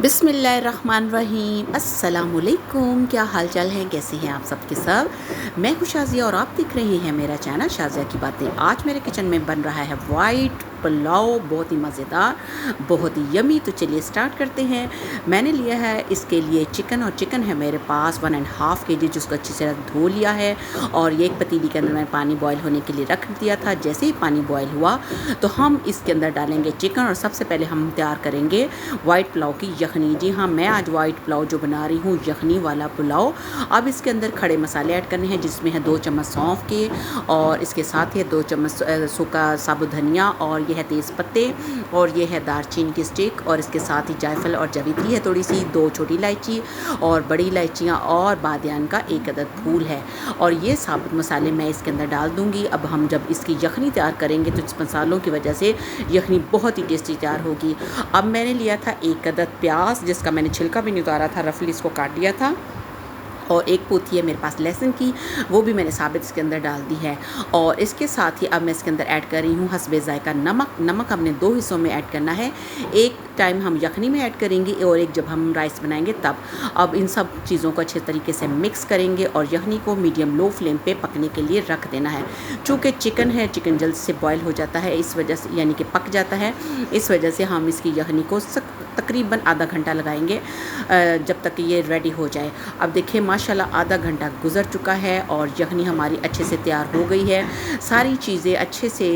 बिस्मिल्लाहिर्रहमानिर्रहीम। अस्सलामुअलैकुम। क्या हाल चाल है, कैसे हैं आप सबके सब। मैं हूँ शाज़िया और आप देख रहे हैं मेरा चैनल शाज़िया की बातें। आज मेरे किचन में बन रहा है वाइट पुलाव, बहुत ही मज़ेदार, बहुत ही यमी। तो चलिए स्टार्ट करते हैं। मैंने लिया है इसके लिए चिकन, और चिकन है मेरे पास 1.5 kg, जिसको अच्छी तरह धो लिया है। और ये एक पतीली के अंदर मैंने पानी बॉयल होने के लिए रख दिया था। जैसे ही पानी बॉयल हुआ तो हम इसके अंदर डालेंगे चिकन, और सबसे पहले हम तैयार करेंगे वाइट पुलाव की यखनी। जी हाँ, मैं आज वाइट पुलाव जो बना रही हूँ, यखनी वाला पुलाव। अब इसके अंदर खड़े मसाले ऐड करने हैं, जिसमें है 2 चम्मच सौंफ के, और इसके साथ ही 2 चम्मच सूखा साबुत धनिया, और ये है तेज़ पत्ते, और ये है दालचीनी की स्टिक, और इसके साथ ही जायफल और जवित्री है थोड़ी सी, 2 छोटी इलायची और बड़ी इलायचियाँ, और बादियान का 1 अदद फूल है। और ये साबुत मसाले मैं इसके अंदर डाल दूँगी। अब हम जब इसकी यखनी तैयार करेंगे तो इस मसालों की वजह से यखनी बहुत ही टेस्टी तैयार होगी। अब मैंने लिया था 1 अदद प्याज, जिसका मैंने छिलका भी नहीं उतारा था, रफली इसको काट लिया था। और 1 पोथी है मेरे पास लहसुन की, वो भी मैंने साबित इसके अंदर डाल दी है। और इसके साथ ही अब मैं इसके अंदर ऐड कर रही हूँ हस्बे ज़ायका नमक। नमक हमने 2 हिस्सों में ऐड करना है, एक टाइम हम यखनी में ऐड करेंगे और एक जब हम राइस बनाएंगे तब। अब इन सब चीज़ों को अच्छे तरीके से मिक्स करेंगे और यखनी को मीडियम लो फ्लेम पे पकने के लिए रख देना है। चूँकि चिकन है, चिकन जल्द से बॉयल हो जाता है, इस वजह से, यानी कि पक जाता है, इस वजह से हम इसकी यखनी को तकरीबन आधा घंटा लगाएंगे जब तक ये रेडी हो जाए। अब देखिए माशाल्लाह आधा घंटा गुजर चुका है और यखनी हमारी अच्छे से तैयार हो गई है। सारी चीज़ें अच्छे से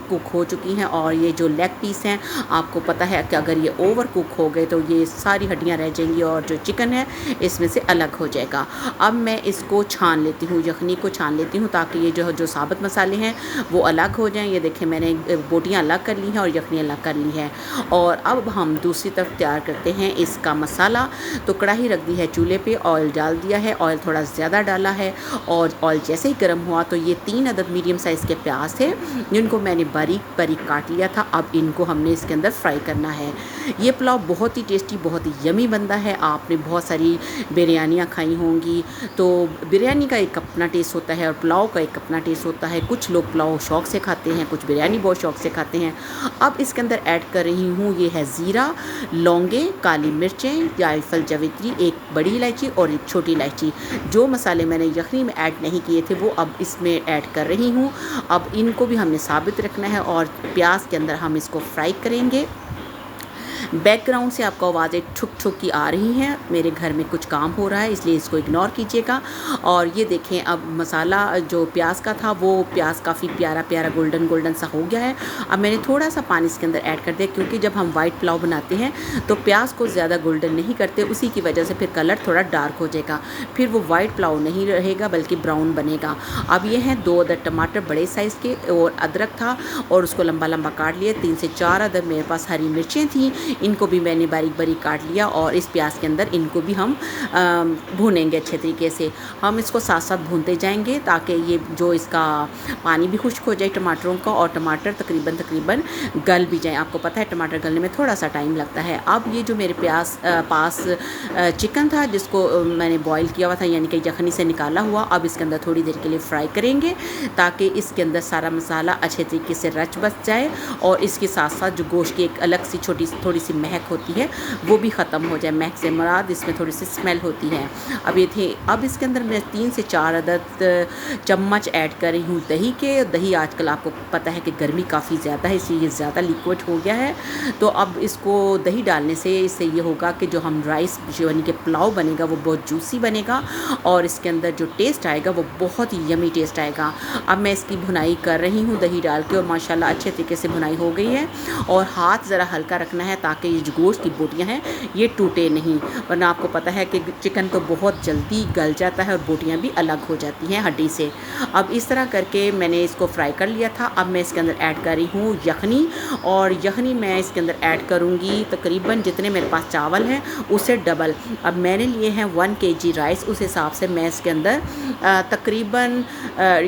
कुक हो चुकी हैं, और ये जो लेग पीस हैं, आपको पता है कि अगर ये ओवर कुक हो गए तो ये सारी हड्डियां रह जाएंगी और जो चिकन है इसमें से अलग हो जाएगा। अब मैं इसको छान लेती हूँ, यखनी को छान लेती हूँ, ताकि ये जो साबुत मसाले हैं वो अलग हो जाएँ। ये देखें मैंने बोटियाँ अलग कर ली हैं और यखनी अलग कर ली है। और अब हम दूसरी तरफ तैयार करते हैं इसका मसाला। तो कढ़ाई रख दी है चूल्हे पे, ऑयल डाल दिया है, ऑयल थोड़ा ज़्यादा डाला है, और ऑयल जैसे ही गर्म हुआ तो ये 3 अदद मीडियम साइज़ के प्याज थे, जिनको मैंने बारीक बारीक काट लिया था। अब इनको हमने इसके अंदर फ्राई करना है। ये पुलाव बहुत ही टेस्टी, बहुत ही यमी बनता है। आपने बहुत सारी बिरयानियाँ खाई होंगी, तो बिरयानी का एक अपना टेस्ट होता है और पुलाव का एक अपना टेस्ट होता है। कुछ लोग पुलाव शौक़ से खाते हैं, कुछ बिरयानी बहुत शौक़ से खाते हैं। अब इसके अंदर ऐड कर रही हूँ, ये है ज़ीरा, लौंगे, काली मिर्चें, जायफल, जवित्री, 1 बड़ी इलायची और 1 छोटी इलायची। जो मसाले मैंने यखनी में ऐड नहीं किए थे वो अब इसमें ऐड कर रही हूँ। अब इनको भी हमने साबित रखना है और प्याज के अंदर हम इसको फ्राई करेंगे। बैकग्राउंड से आपको आवाज़ें ठुक ठुक की आ रही हैं, मेरे घर में कुछ काम हो रहा है, इसलिए इसको इग्नोर कीजिएगा। और ये देखें अब मसाला जो प्याज का था वो प्याज काफ़ी प्यारा प्यारा गोल्डन गोल्डन सा हो गया है। अब मैंने थोड़ा सा पानी इसके अंदर ऐड कर दिया, क्योंकि जब हम वाइट पुलाव बनाते हैं तो प्याज को ज़्यादा गोल्डन नहीं करते, उसी की वजह से फिर कलर थोड़ा डार्क हो जाएगा, फिर वो वाइट पुलाव नहीं रहेगा बल्कि ब्राउन बनेगा। अब ये हैं 2 अदद टमाटर बड़े साइज़ के, और अदरक था और उसको लंबा लंबा काट लिया। 3 से 4 अदद मेरे पास हरी मिर्चें थी, इनको भी मैंने बारीक बारीक काट लिया, और इस प्याज के अंदर इनको भी हम भूनेंगे अच्छे तरीके से। हम इसको साथ साथ भूनते जाएंगे ताकि ये जो इसका पानी भी खुश्क हो जाए टमाटरों का, और टमाटर तकरीबन गल भी जाए। आपको पता है टमाटर गलने में थोड़ा सा टाइम लगता है। अब ये जो मेरे पास चिकन था, जिसको मैंने बॉईल किया हुआ था, यानी कि यखनी से निकाला हुआ, अब इसके अंदर थोड़ी देर के लिए फ्राई करेंगे ताकि इसके अंदर सारा मसाला अच्छे तरीके से रच बच जाए, और इसके साथ साथ जो गोश्त की एक अलग सी थोड़ी सी महक होती है वो भी ख़त्म हो जाए। महक से मुराद इसमें थोड़ी सी स्मेल होती है। अब ये थे, अब इसके अंदर मैं 3 से 4 अदद चम्मच ऐड कर रही हूँ दही के। दही आजकल आपको पता है कि गर्मी काफ़ी ज़्यादा है, इसलिए ये ज़्यादा लिक्विड हो गया है। तो अब इसको दही डालने से इससे ये होगा कि जो हम राइस यानी कि पुलाव बनेगा वो बहुत जूसी बनेगा, और इसके अंदर जो टेस्ट आएगा वो बहुत ही यमी टेस्ट आएगा। अब मैं इसकी भुनाई कर रही हूँ दही डाल के, और माशाल्लाह अच्छे तरीके से भुनाई हो गई है। और हाथ ज़रा हल्का रखना है ताकि ये जो गोश्त की बोटियाँ हैं ये टूटे नहीं, वरना आपको पता है कि चिकन तो बहुत जल्दी गल जाता है और बोटियाँ भी अलग हो जाती हैं हड्डी से। अब इस तरह करके मैंने इसको फ्राई कर लिया था। अब मैं इसके अंदर ऐड कर रही हूँ यखनी, और यखनी मैं इसके अंदर ऐड करूँगी तकरीबन जितने मेरे पास चावल हैं उससे डबल। अब मैंने लिए हैं 1 kg राइस, उस हिसाब से मैं इसके अंदर तकरीबन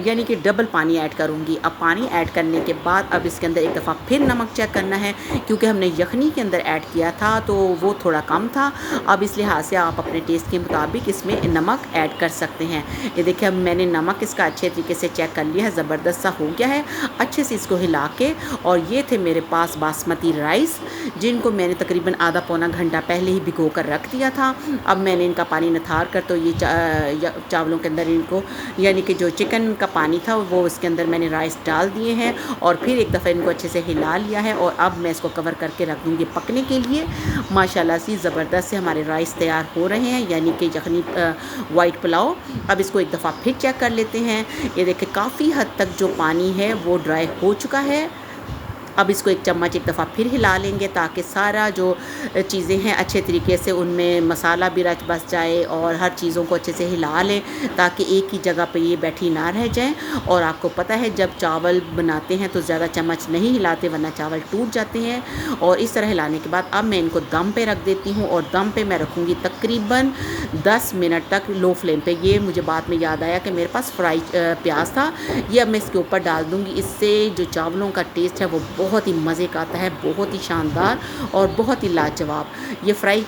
यानी कि डबल पानी ऐड करूँगी। अब पानी ऐड करने के बाद अब इसके अंदर एक दफ़ा फिर नमक चेक करना है, क्योंकि हमने यखनी के अंदर ऐड किया था तो वो थोड़ा कम था। अब इस लिहाज से आप अपने टेस्ट के मुताबिक इसमें नमक ऐड कर सकते हैं। ये देखिए अब मैंने नमक इसका अच्छे तरीके से चेक कर लिया है, ज़बरदस्त सा हो गया है। अच्छे से इसको हिला के, और ये थे मेरे पास बासमती राइस जिनको मैंने तकरीबन आधा पौना घंटा पहले ही भिगो कर रख दिया था। अब मैंने इनका पानी निथार कर तो ये चावलों के अंदर इनको, यानी कि जो चिकन का पानी था वो इसके अंदर मैंने राइस डाल दिए हैं और फिर एक दफ़ा इनको अच्छे से हिला लिया है। और अब मैं इसको कवर करके रख दूँगी पकने के लिए। माशाल्लाह से ज़बरदस्त से हमारे राइस तैयार हो रहे हैं, यानी कि यखनी वाइट पुलाव। अब इसको एक दफ़ा फिर चेक कर लेते हैं। ये देखिए काफ़ी हद तक जो पानी है वो ड्राई हो चुका है। अब इसको एक चम्मच एक दफ़ा फिर हिला लेंगे ताकि सारा जो चीज़ें हैं अच्छे तरीके से उनमें मसाला भी रच बस जाए और हर चीज़ों को अच्छे से हिला लें ताकि एक ही जगह पे ये बैठी ना रह जाएं। और आपको पता है जब चावल बनाते हैं तो ज़्यादा चम्मच नहीं हिलाते वरना चावल टूट जाते हैं। और इस तरह हिलाने के बाद अब मैं इनको दम पे रख देती हूँ और दम पे मैं रखूँगी तकरीबन 10 मिनट तक लो फ्लेम पे। ये मुझे बाद में याद आया कि मेरे पास फ्राई प्याज था, ये अब मैं इसके ऊपर डाल दूँगी। इससे जो चावलों का टेस्ट है वो बहुत ही मज़े का आता है, बहुत ही शानदार और बहुत ही लाजवाब। ये फ्राई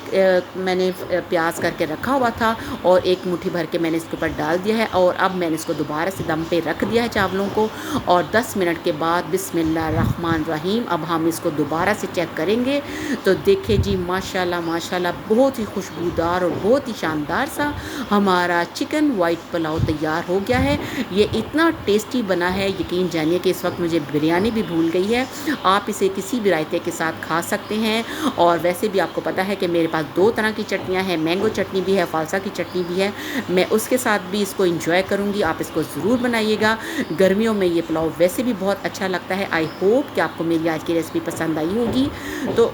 मैंने प्याज करके रखा हुआ था और एक मुट्ठी भर के मैंने इसके ऊपर डाल दिया है। और अब मैंने इसको दोबारा से दम पे रख दिया है चावलों को। और 10 मिनट के बाद बिस्मिल्लाहिर्रहमानिर्रहीम अब हम इसको दोबारा से चेक करेंगे तो देखिए जी माशाल्लाह माशाल्लाह बहुत ही खुशबूदार और बहुत ही शानदार सा हमारा चिकन वाइट पुलाव तैयार हो गया है। ये इतना टेस्टी बना है, यकीन जानिए कि इस वक्त मुझे बिरयानी भी भूल गई है। आप इसे किसी भी रायते के साथ खा सकते हैं। और वैसे भी आपको पता है कि मेरे पास 2 तरह की चटनियाँ हैं, मैंगो चटनी भी है, फालसा की चटनी भी है। मैं उसके साथ भी इसको एंजॉय करूँगी। आप इसको ज़रूर बनाइएगा, गर्मियों में ये पुलाव वैसे भी बहुत अच्छा लगता है। आई होप कि आपको मेरी आज की रेसिपी पसंद आई होगी। तो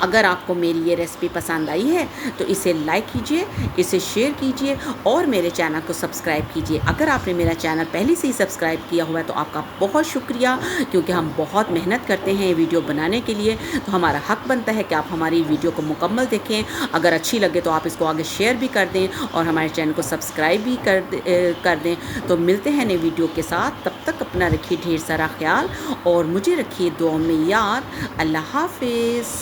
अगर आपको मेरी ये रेसिपी पसंद आई है तो इसे लाइक कीजिए, इसे शेयर कीजिए और मेरे चैनल को सब्सक्राइब कीजिए। अगर आपने मेरा चैनल पहले से ही सब्सक्राइब किया हुआ है तो आपका बहुत शुक्रिया, क्योंकि हम बहुत मेहनत करते हैं ये वीडियो बनाने के लिए। तो हमारा हक बनता है कि आप हमारी वीडियो को मुकम्मल देखें। अगर अच्छी लगे तो आप इसको आगे शेयर भी कर दें और हमारे चैनल को सब्सक्राइब भी कर दें। तो मिलते हैं नई वीडियो के साथ, तब तक अपना रखिए ढेर सारा ख्याल और मुझे रखिए दुआ में याद। अल्लाह हाफिज़।